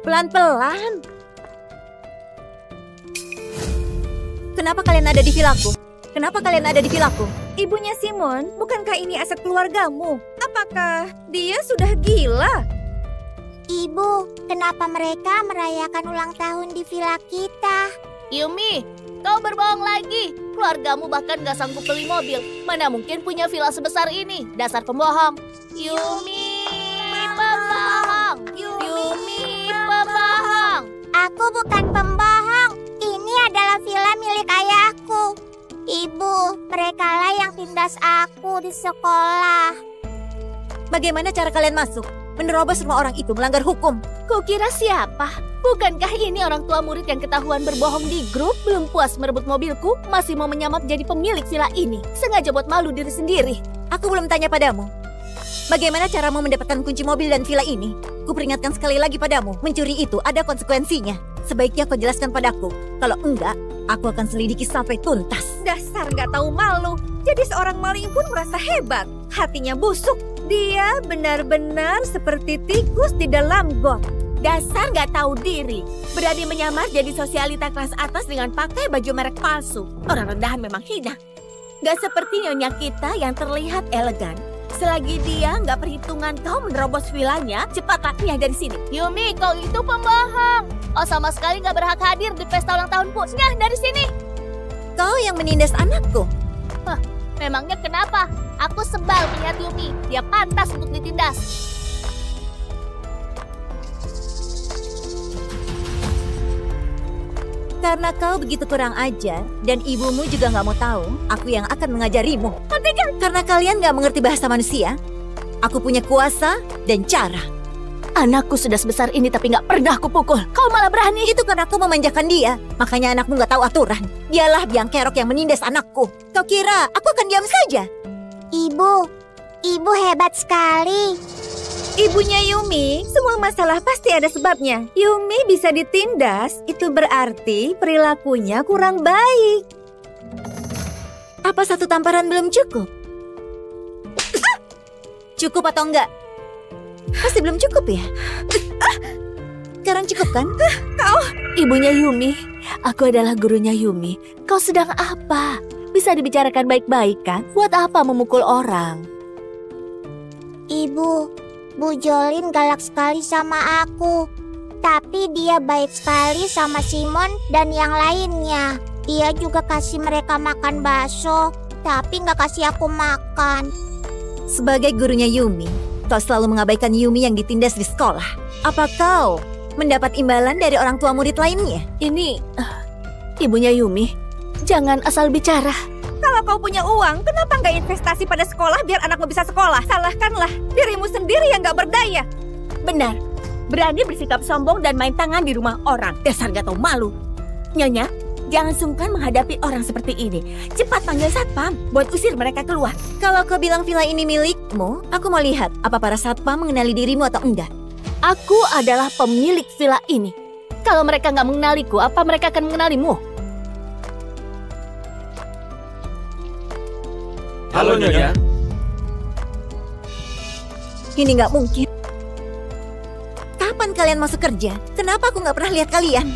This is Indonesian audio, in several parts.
Pelan-pelan. Kenapa kalian ada di vilaku? Kenapa kalian ada di vilaku? Ibunya Simon, bukankah ini aset keluargamu? Apakah dia sudah gila? Ibu, kenapa mereka merayakan ulang tahun di villa kita? Yumi, kau berbohong lagi. Keluargamu bahkan gak sanggup beli mobil. Mana mungkin punya villa sebesar ini? Dasar pembohong. Yumi, pembohong. Yumi, pembohong. Aku bukan pembohong. Ini adalah villa milik ayahku. Ibu, merekalah yang tindas aku di sekolah. Bagaimana cara kalian masuk? Menerobos rumah orang itu melanggar hukum. Kau kira siapa? Bukankah ini orang tua murid yang ketahuan berbohong di grup? Belum puas merebut mobilku, masih mau menyamar jadi pemilik villa ini. Sengaja buat malu diri sendiri. Aku belum tanya padamu. Bagaimana caramu mendapatkan kunci mobil dan villa ini? Kuperingatkan sekali lagi padamu, mencuri itu ada konsekuensinya. Sebaiknya kau jelaskan padaku. Kalau enggak, aku akan selidiki sampai tuntas. Dasar nggak tahu malu. Jadi seorang maling pun merasa hebat. Hatinya busuk. Dia benar-benar seperti tikus di dalam got. Dasar nggak tahu diri. Berani menyamar jadi sosialita kelas atas dengan pakai baju merek palsu. Orang rendahan memang hina. Gak seperti nyonya kita yang terlihat elegan. Selagi dia nggak perhitungan kau menerobos villanya, cepat lapnya dari sini. Yumi, kau itu pembohong. Oh, sama sekali nggak berhak hadir di pesta ulang tahunku. Nyah, dari sini. Kau yang menindas anakku. Hah, memangnya kenapa? Aku sebal melihat Yumi. Dia pantas untuk ditindas. Karena kau begitu kurang ajar dan ibumu juga nggak mau tahu, aku yang akan mengajarimu. Karena kalian nggak mengerti bahasa manusia, aku punya kuasa dan cara. Anakku sudah sebesar ini tapi nggak pernah aku pukul. Kau malah berani. Itu karena aku memanjakan dia. Makanya anakmu nggak tahu aturan. Dialah biang kerok yang menindas anakku. Kau kira aku akan diam saja? Ibu hebat sekali. Ibunya Yumi, semua masalah pasti ada sebabnya. Yumi bisa ditindas, itu berarti perilakunya kurang baik. Apa satu tamparan belum cukup? Cukup atau enggak? Pasti belum cukup ya? Sekarang cukup kan? Kau ibunya Yumi. Aku adalah gurunya Yumi. Kau sedang apa? Bisa dibicarakan baik-baik kan? Buat apa memukul orang? Ibu, Bu Jolin galak sekali sama aku. Tapi dia baik sekali sama Simon dan yang lainnya. Dia juga kasih mereka makan bakso, tapi nggak kasih aku makan. Sebagai gurunya Yumi, kau selalu mengabaikan Yumi yang ditindas di sekolah. Apa kau mendapat imbalan dari orang tua murid lainnya? Ini ibunya Yumi. Jangan asal bicara. Kalau kau punya uang, kenapa nggak investasi pada sekolah biar anakmu bisa sekolah? Salahkanlah dirimu sendiri yang nggak berdaya. Benar. Berani bersikap sombong dan main tangan di rumah orang. Dasar nggak tahu malu. Nyonya, jangan sungkan menghadapi orang seperti ini. Cepat panggil satpam buat usir mereka keluar. Kalau kau bilang villa ini milikmu, aku mau lihat apa para satpam mengenali dirimu atau enggak. Aku adalah pemilik villa ini. Kalau mereka nggak mengenaliku, apa mereka akan mengenalimu? Halo Nyonya. Ini nggak mungkin. Kapan kalian masuk kerja? Kenapa aku nggak pernah lihat kalian?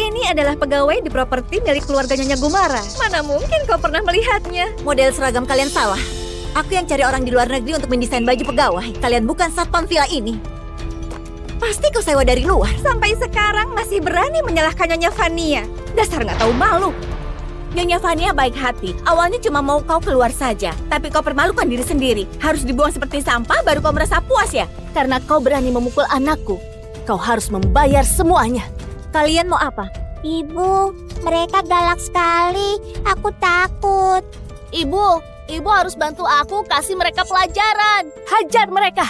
Ini adalah pegawai di properti milik keluarga Nyonya Gumara. Mana mungkin kau pernah melihatnya? Model seragam kalian salah. Aku yang cari orang di luar negeri untuk mendesain baju pegawai. Kalian bukan satpam villa ini. Pasti kau sewa dari luar. Sampai sekarang masih berani menyalahkan Nyonya Vania. Dasar nggak tahu malu. Nyonya Vania baik hati. Awalnya cuma mau kau keluar saja. Tapi kau permalukan diri sendiri. Harus dibuang seperti sampah baru kau merasa puas ya? Karena kau berani memukul anakku. Kau harus membayar semuanya. Kalian mau apa? Ibu, mereka galak sekali. Aku takut. Ibu harus bantu aku kasih mereka pelajaran. Hajar mereka.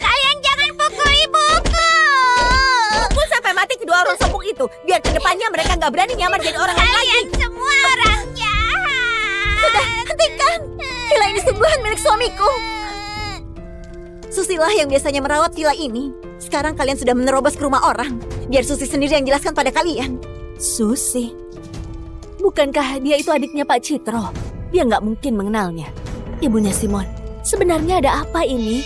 Kalian jangan pukul ibuku. Pukul sampai mati kedua orang sombong itu. Biar kedepannya mereka nggak berani nyamar jadi orang lain lagi. Kalian semua orang jahat. Sudah, hentikan. Villa ini sungguhan milik suamiku. Susilah yang biasanya merawat villa ini. Sekarang kalian sudah menerobos ke rumah orang. Biar Susi sendiri yang jelaskan pada kalian. Susi? Bukankah dia itu adiknya Pak Citro? Dia nggak mungkin mengenalnya. Ibunya Simon, sebenarnya ada apa ini?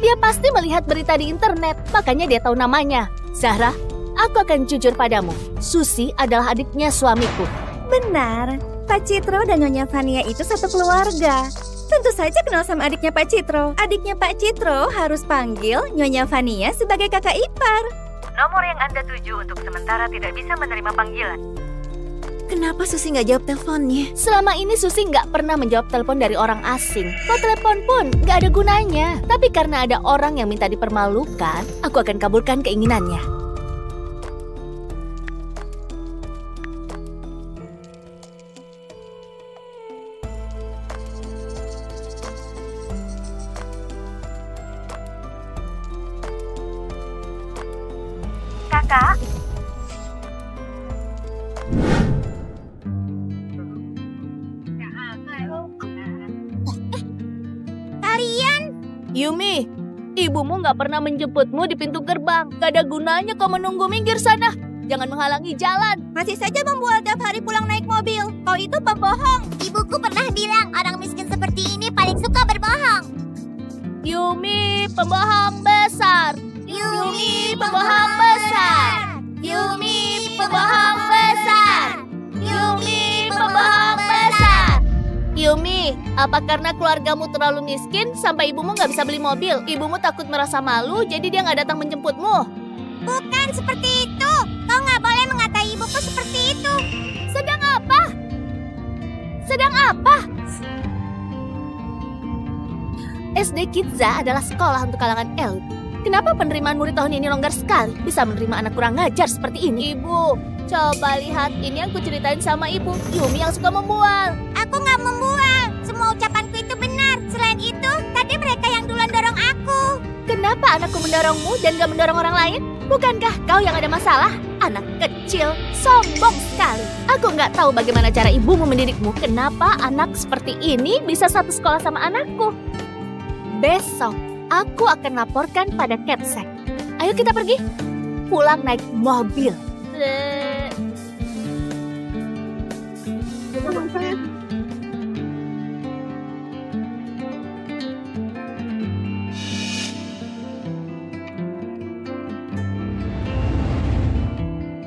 Dia pasti melihat berita di internet, makanya dia tahu namanya. Zahra, aku akan jujur padamu. Susi adalah adiknya suamiku. Benar, Pak Citro dan Nyonya Vania itu satu keluarga. Tentu saja kenal sama adiknya Pak Citro. Adiknya Pak Citro harus panggil Nyonya Vania sebagai kakak ipar. Nomor yang Anda tuju untuk sementara tidak bisa menerima panggilan. Kenapa Susi nggak jawab teleponnya? Selama ini Susi nggak pernah menjawab telepon dari orang asing. Kau telepon pun nggak ada gunanya. Tapi karena ada orang yang minta dipermalukan, aku akan kabulkan keinginannya. Kakak, Yumi, ibumu nggak pernah menjemputmu di pintu gerbang. Gak ada gunanya kau menunggu, minggir sana. Jangan menghalangi jalan. Masih saja membual tiap hari pulang naik mobil. Kau itu pembohong. Ibuku pernah bilang orang miskin seperti ini paling suka berbohong. Yumi, pembohong besar. Yumi, pembohong besar. Yumi, pembohong besar. Yumi, pembohong besar. Yumi, apa karena keluargamu terlalu miskin sampai ibumu nggak bisa beli mobil? Ibumu takut merasa malu, jadi dia nggak datang menjemputmu. Bukan seperti itu. Kau nggak boleh mengatai ibuku seperti itu. Sedang apa? Sedang apa? SD Kidza adalah sekolah untuk kalangan elit. Kenapa penerimaan murid tahun ini longgar sekali? Bisa menerima anak kurang ngajar seperti ini. Ibu, coba lihat, ini yang kuceritain sama ibu. Yumi yang suka membual. Aku nggak membual. Semua ucapanku itu benar. Selain itu, tadi mereka yang duluan dorong aku. Kenapa anakku mendorongmu dan gak mendorong orang lain? Bukankah kau yang ada masalah? Anak kecil, sombong sekali. Aku nggak tahu bagaimana cara ibumu mendidikmu. Kenapa anak seperti ini bisa satu sekolah sama anakku? Besok, aku akan laporkan pada Capsec. Ayo kita pergi. Pulang naik mobil.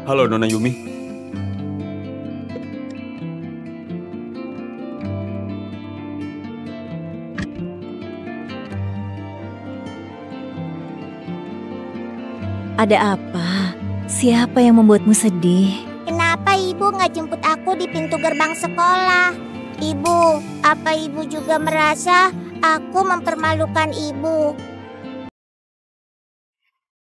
Halo Nona Yumi. Ada apa? Siapa yang membuatmu sedih? Kenapa ibu nggak jemput aku di pintu gerbang sekolah? Ibu, apa ibu juga merasa aku mempermalukan ibu?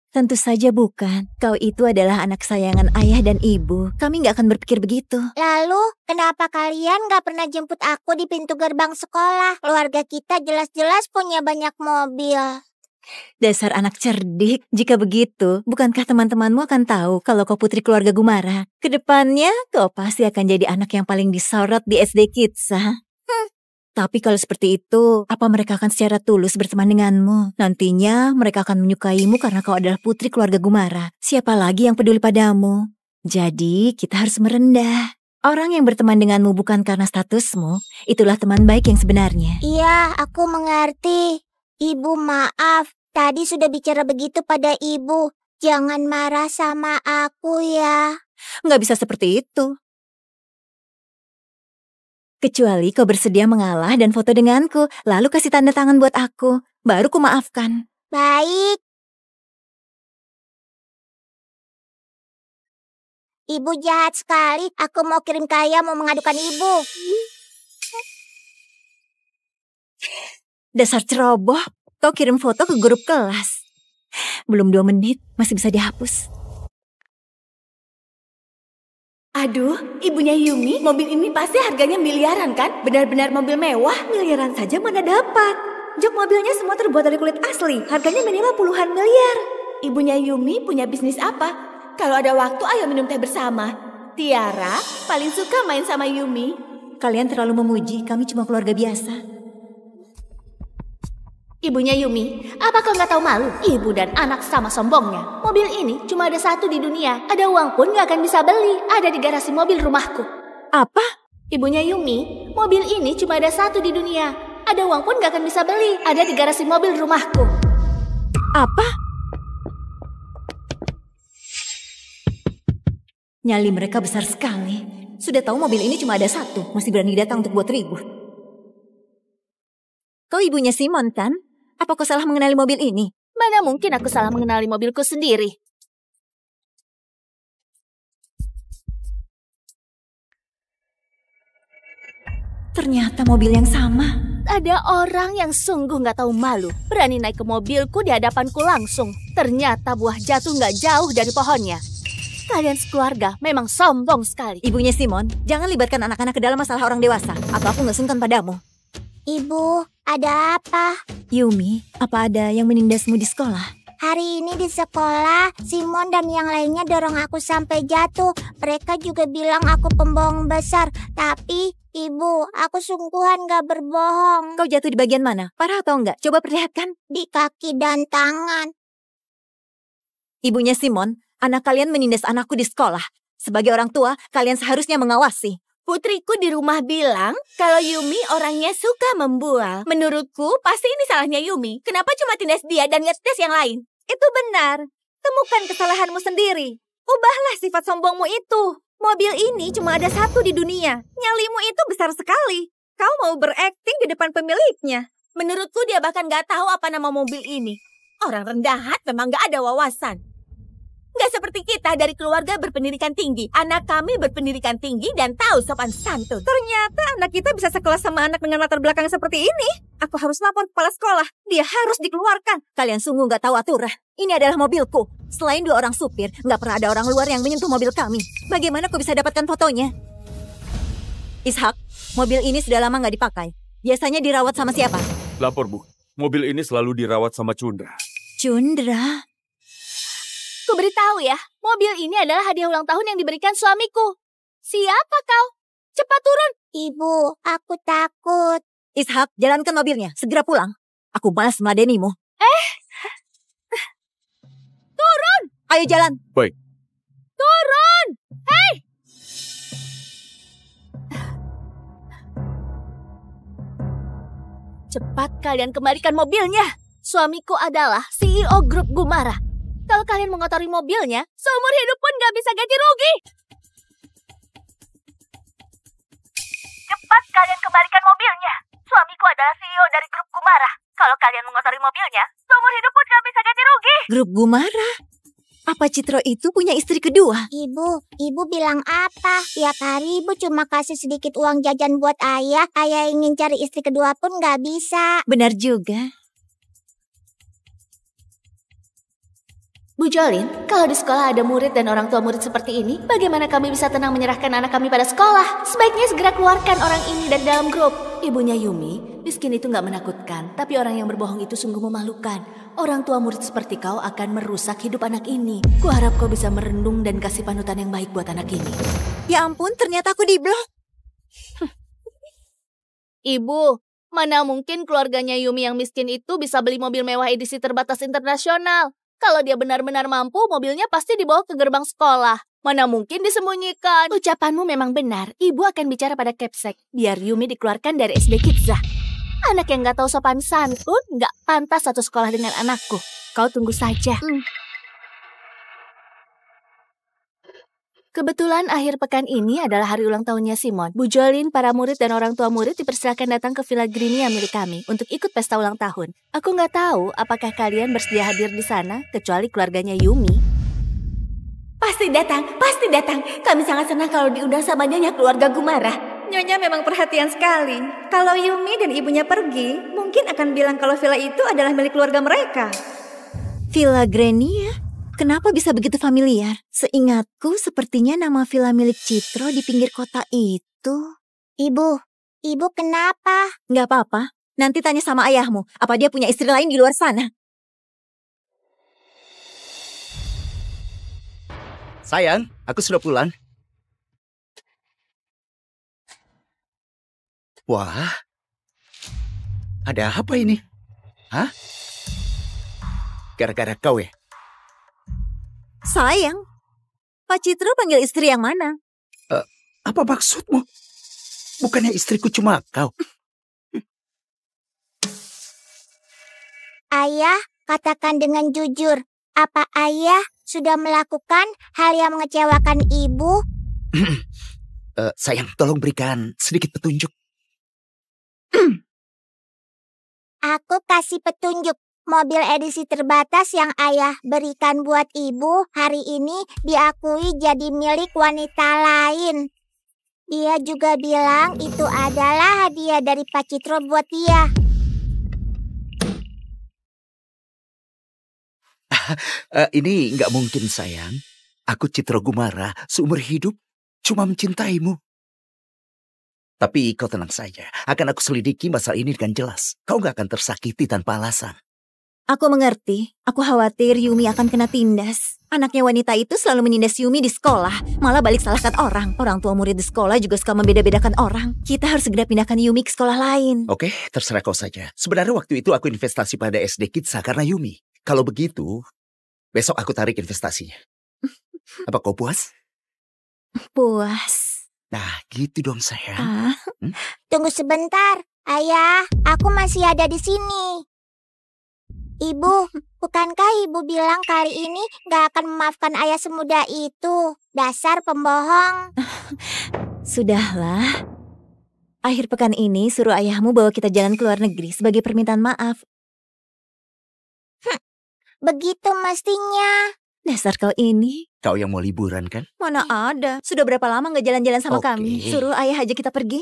Tentu saja bukan. Kau itu adalah anak sayangan ayah dan ibu. Kami nggak akan berpikir begitu. Lalu, kenapa kalian nggak pernah jemput aku di pintu gerbang sekolah? Keluarga kita jelas-jelas punya banyak mobil. Dasar anak cerdik. Jika begitu, bukankah teman-temanmu akan tahu kalau kau putri keluarga Gumara? Kedepannya, kau pasti akan jadi anak yang paling disorot di SD Kidza. Tapi kalau seperti itu, apa mereka akan secara tulus berteman denganmu? Nantinya mereka akan menyukaimu karena kau adalah putri keluarga Gumara. Siapa lagi yang peduli padamu? Jadi, kita harus merendah. Orang yang berteman denganmu bukan karena statusmu, itulah teman baik yang sebenarnya. Iya, aku mengerti. Ibu, maaf. Tadi sudah bicara begitu pada ibu. Jangan marah sama aku ya. Nggak bisa seperti itu. Kecuali kau bersedia mengalah dan foto denganku, lalu kasih tanda tangan buat aku. Baru ku maafkan. Baik. Ibu jahat sekali. Aku mau kirim ke ayah mau mengadukan ibu. Dasar ceroboh, kau kirim foto ke grup kelas. Belum 2 menit, masih bisa dihapus. Aduh, ibunya Yumi, mobil ini pasti harganya miliaran kan? Benar-benar mobil mewah. Miliaran saja mana dapat. Jok mobilnya semua terbuat dari kulit asli. Harganya minimal puluhan miliar. Ibunya Yumi punya bisnis apa? Kalau ada waktu, ayo minum teh bersama. Tiara paling suka main sama Yumi. Kalian terlalu memuji, kami cuma keluarga biasa. Ibunya Yumi, apa kau nggak tahu malu? Ibu dan anak sama sombongnya. Mobil ini cuma ada satu di dunia. Ada uang pun nggak akan bisa beli. Ada di garasi mobil rumahku. Apa? Ibunya Yumi, mobil ini cuma ada satu di dunia. Ada uang pun nggak akan bisa beli. Ada di garasi mobil rumahku. Apa? Nyali mereka besar sekali. Sudah tahu mobil ini cuma ada satu, masih berani datang untuk buat ribut. Kau ibunya Simon kan? Apa kau salah mengenali mobil ini? Mana mungkin aku salah mengenali mobilku sendiri. Ternyata mobil yang sama. Ada orang yang sungguh nggak tahu malu. Berani naik ke mobilku di hadapanku langsung. Ternyata buah jatuh nggak jauh dari pohonnya. Kalian sekeluarga memang sombong sekali. Ibunya Simon, jangan libatkan anak-anak ke dalam masalah orang dewasa. Atau aku nggak sungkan padamu. Ibu, ada apa? Yumi, apa ada yang menindasmu di sekolah? Hari ini di sekolah, Simon dan yang lainnya dorong aku sampai jatuh. Mereka juga bilang aku pembohong besar. Tapi, Ibu, aku sungguhan gak berbohong. Kau jatuh di bagian mana? Parah atau enggak? Coba perlihatkan. Di kaki dan tangan. Ibunya Simon, anak kalian menindas anakku di sekolah. Sebagai orang tua, kalian seharusnya mengawasi. Putriku di rumah bilang kalau Yumi orangnya suka membual. Menurutku pasti ini salahnya Yumi. Kenapa cuma tindas dia dan ngetes yang lain? Itu benar. Temukan kesalahanmu sendiri. Ubahlah sifat sombongmu itu. Mobil ini cuma ada satu di dunia. Nyalimu itu besar sekali. Kau mau berakting di depan pemiliknya. Menurutku dia bahkan gak tahu apa nama mobil ini. Orang rendahan memang gak ada wawasan. Gak seperti kita dari keluarga berpendidikan tinggi. Anak kami berpendidikan tinggi dan tahu sopan santun. Ternyata anak kita bisa sekelas sama anak dengan latar belakang seperti ini. Aku harus lapor kepala sekolah. Dia harus dikeluarkan. Kalian sungguh gak tahu aturan. Ini adalah mobilku. Selain 2 orang supir, gak pernah ada orang luar yang menyentuh mobil kami. Bagaimana kau bisa dapatkan fotonya? Ishak, mobil ini sudah lama gak dipakai. Biasanya dirawat sama siapa? Lapor, Bu. Mobil ini selalu dirawat sama Cundra. Cundra? Ku beritahu ya, mobil ini adalah hadiah ulang tahun yang diberikan suamiku. Siapa kau? Cepat turun. Ibu, aku takut. Ishak, jalankan mobilnya. Segera pulang. Aku malas meladenimu. Turun! Ayo jalan. Baik. Turun! Hei! Cepat kalian kembalikan mobilnya. Suamiku adalah CEO grup Gumara. Kalau kalian mengotori mobilnya, seumur hidup pun gak bisa ganti rugi. Cepat kalian kembalikan mobilnya. Suamiku adalah CEO dari grup Gumara. Kalau kalian mengotori mobilnya, seumur hidup pun gak bisa ganti rugi. Grup Gumara? Apa Citro itu punya istri kedua? Ibu bilang apa? Tiap hari ibu cuma kasih sedikit uang jajan buat ayah. Ayah ingin cari istri kedua pun gak bisa. Benar juga. Bu Jolin, kalau di sekolah ada murid dan orang tua murid seperti ini, bagaimana kami bisa tenang menyerahkan anak kami pada sekolah? Sebaiknya segera keluarkan orang ini dari dalam grup. Ibunya Yumi, miskin itu gak menakutkan, tapi orang yang berbohong itu sungguh memalukan. Orang tua murid seperti kau akan merusak hidup anak ini. Kuharap kau bisa merenung dan kasih panutan yang baik buat anak ini. Ya ampun, ternyata aku diblok. Ibu, mana mungkin keluarganya Yumi yang miskin itu bisa beli mobil mewah edisi terbatas internasional? Kalau dia benar-benar mampu, mobilnya pasti dibawa ke gerbang sekolah. Mana mungkin disembunyikan? Ucapanmu memang benar. Ibu akan bicara pada Kepsek, biar Yumi dikeluarkan dari SD Kidza. Anak yang gak tahu sopan santun, gak pantas satu sekolah dengan anakku. Kau tunggu saja. Kebetulan akhir pekan ini adalah hari ulang tahunnya Simon. Bu Jolin, para murid dan orang tua murid dipersilakan datang ke Villa Grinia milik kami untuk ikut pesta ulang tahun. Aku nggak tahu apakah kalian bersedia hadir di sana, kecuali keluarganya Yumi. Pasti datang, pasti datang. Kami sangat senang kalau diundang sama nyonya keluarga Gumara. Nyonya memang perhatian sekali. Kalau Yumi dan ibunya pergi, mungkin akan bilang kalau villa itu adalah milik keluarga mereka. Villa Grenia? Kenapa bisa begitu familiar? Seingatku sepertinya nama villa milik Citro di pinggir kota itu. Ibu kenapa? Nggak apa-apa. Nanti tanya sama ayahmu, apa dia punya istri lain di luar sana. Sayang, aku sudah pulang. Wah, ada apa ini? Hah? Gara-gara kau ya? Sayang, Pak Citro panggil istri yang mana? Apa maksudmu? Bukannya istriku cuma kau? Ayah, katakan dengan jujur. Apa ayah sudah melakukan hal yang mengecewakan ibu? Sayang, tolong berikan sedikit petunjuk. Aku kasih petunjuk. Mobil edisi terbatas yang ayah berikan buat ibu hari ini diakui jadi milik wanita lain. Dia juga bilang itu adalah hadiah dari Pak Citro buat dia. Ini nggak mungkin, sayang. Aku Citro Gumara, seumur hidup cuma mencintaimu. Tapi kau tenang saja, akan aku selidiki masalah ini dengan jelas. Kau nggak akan tersakiti tanpa alasan. Aku mengerti. Aku khawatir Yumi akan kena tindas. Anaknya wanita itu selalu menindas Yumi di sekolah. Malah balik salahkan orang. Orang tua murid di sekolah juga suka membeda-bedakan orang. Kita harus segera pindahkan Yumi ke sekolah lain. Oke, terserah kau saja. Sebenarnya waktu itu aku investasi pada SD Kitsa karena Yumi. Kalau begitu, besok aku tarik investasinya. Apa kau puas? Puas. Nah, gitu dong sayang. Tunggu sebentar, ayah. Aku masih ada di sini. Ibu, bukankah ibu bilang kali ini gak akan memaafkan ayah semudah itu? Dasar pembohong. Sudahlah. Akhir pekan ini suruh ayahmu bawa kita jalan ke luar negeri sebagai permintaan maaf. Begitu mestinya. Dasar kau ini. Kau yang mau liburan kan? Mana ada. Sudah berapa lama gak jalan-jalan sama Oke. kami? Suruh ayah aja kita pergi.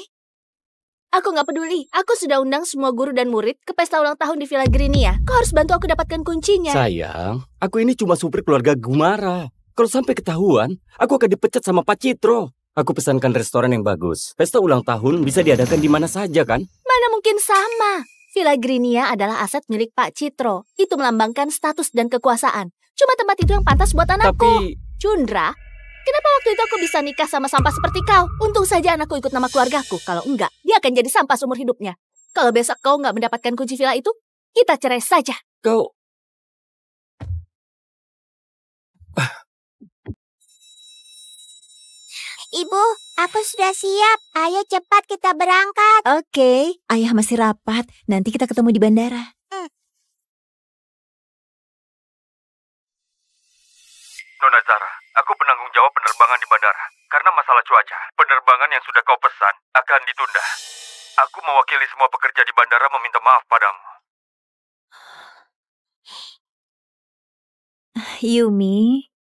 Aku nggak peduli. Aku sudah undang semua guru dan murid ke pesta ulang tahun di Villa Grinia. Kau harus bantu aku dapatkan kuncinya. Sayang, aku ini cuma supir keluarga Gumara. Kalau sampai ketahuan, aku akan dipecat sama Pak Citro. Aku pesankan restoran yang bagus. Pesta ulang tahun bisa diadakan di mana saja kan? Mana mungkin sama. Villa Grinia adalah aset milik Pak Citro. Itu melambangkan status dan kekuasaan. Cuma tempat itu yang pantas buat anakku. Tapi Cundra, kenapa waktu itu aku bisa nikah sama sampah seperti kau? Untung saja anakku ikut nama keluargaku. Kalau enggak, dia akan jadi sampah seumur hidupnya. Kalau besok kau nggak mendapatkan kunci villa itu, kita cerai saja. kau... Ibu, aku sudah siap. Ayo cepat kita berangkat. Oke, ayah masih rapat. Nanti kita ketemu di bandara. Nona Zara, aku penanggung jawab penerbangan di bandara. Karena masalah cuaca, penerbangan yang sudah kau pesan akan ditunda. Aku mewakili semua pekerja di bandara meminta maaf padamu. Yumi,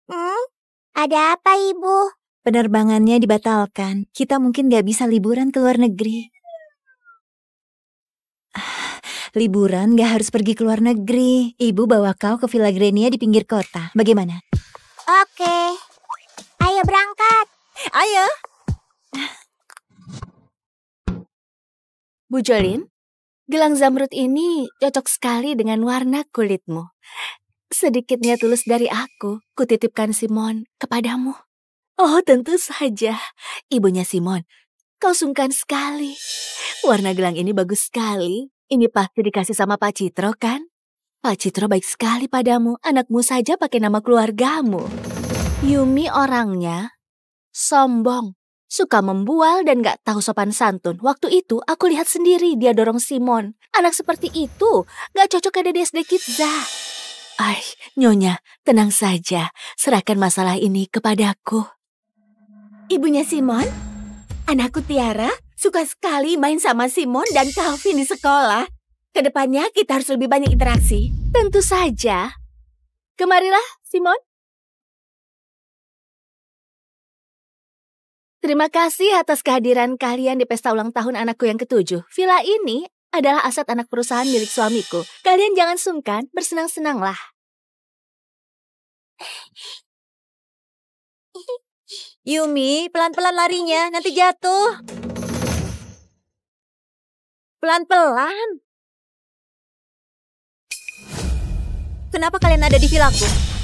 Ada apa, Ibu? penerbangannya dibatalkan. Kita mungkin gak bisa liburan ke luar negeri. Liburan gak harus pergi ke luar negeri. Ibu bawa kau ke Villa Grinia di pinggir kota. Bagaimana? Oke. Ayo berangkat. Ayo. Bu Jolin, gelang zamrud ini cocok sekali dengan warna kulitmu. Sedikitnya tulus dari aku, kutitipkan Simon kepadamu. Oh, tentu saja. Ibunya Simon, kau sungkan sekali. Warna gelang ini bagus sekali. Ini pasti dikasih sama Pak Citro, kan? Pak Citro baik sekali padamu. Anakmu saja pakai nama keluargamu. Yumi orangnya sombong. Suka membual dan gak tahu sopan santun. Waktu itu aku lihat sendiri dia dorong Simon. Anak seperti itu gak cocok ada di SD Kitza. Ay, Nyonya, tenang saja. Serahkan masalah ini kepadaku. Ibunya Simon? Anakku Tiara suka sekali main sama Simon dan Calvin di sekolah. Kedepannya kita harus lebih banyak interaksi. Tentu saja. Kemarilah, Simon. Terima kasih atas kehadiran kalian di pesta ulang tahun anakku yang ke-7. Villa ini adalah aset anak perusahaan milik suamiku. Kalian jangan sungkan, bersenang-senanglah. Yumi, pelan-pelan larinya, nanti jatuh. Pelan-pelan. Kenapa kalian ada di villaku?